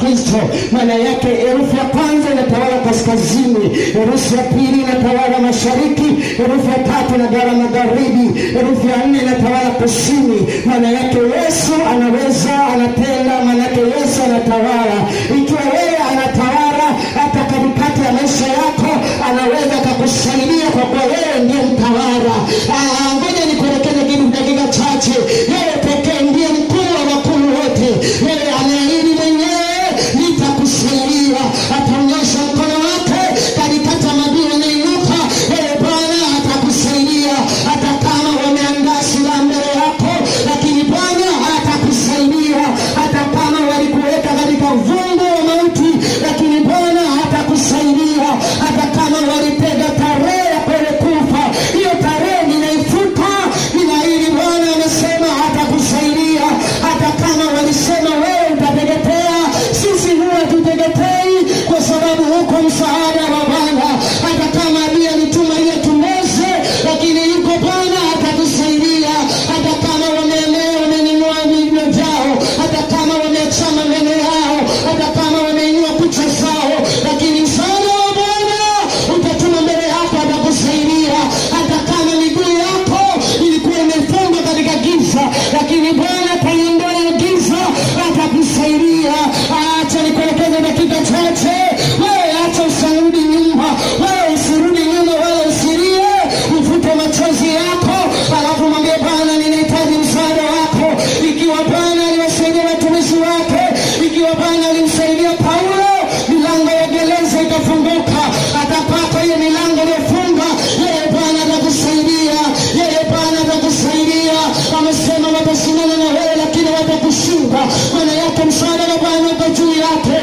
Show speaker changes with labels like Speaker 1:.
Speaker 1: Kristo. Maana yake herufi ya kwanza inatawala kaskazini, herufi ya pili inatawala mashariki, herufi ya tatu inatawala magharibi, herufi ya nne inatawala kusini. Maana yake Yesu anaweza, anatenda, maana yake Yesu anatawala. Ikiwa yeye anatawala hata katikati ya maisha yako, anaweza kukusaidia kwa kuwa yeye ndiye mtawala. Ngoja nikuelekeze kitu dakika chache. Yeye pekee ndiye mkuu wa wakuu wote. Yeye anaahidi mwenyewe nitakusaidia. Ataonyesha mkono wake katikati ya maadui wanainuka. Yeye Bwana atakusaidia. Hata kama wameandaa silaha mbele yako, lakini Bwana atakusaidia. Hata kama walikuweka katika vungu wa mauti, lakini Bwana atakusaidia. Hata kama walipega tarehe ya kwenda kufa, hiyo tarehe ninaifuta. Ili Bwana amesema atakusaidia. Hata kama walisema wewe utateketea, sisi huwa tuteketei kwa sababu huko msaada wa Bwana. Hata kama adui alituma ile tumeze, lakini yuko Bwana atatusaidia. Hata kama wameninua vilio vyao, hata kama wameachama mbele yao, hata kama wameinua kucha zao, lakini msaada wa Bwana utatuma mbele yako, atakusaidia. Hata kama miguu yako ilikuwa imefungwa katika giza, lakini Bwana ataiondoa hiyo giza, atakusaidia. Acha nikuelekeze dakika chache. Wewe acha usirudi nyuma, wewe usirudi nyuma, wewe usilie, ufute machozi yako, alafu mwambie Bwana ninahitaji msaada wako. Ikiwa Bwana aliwasaidia watumishi wake, ikiwa Bwana alimsaidia Paulo, milango ya gereza ikafunguka. Hata kwako hiyo milango iliyofunga, yeye Bwana atakusaidia. Yeye Bwana atakusaidia. Amesema watasimama na wewe lakini watakushinda. Maana yake msaada wa Bwana uko juu yake.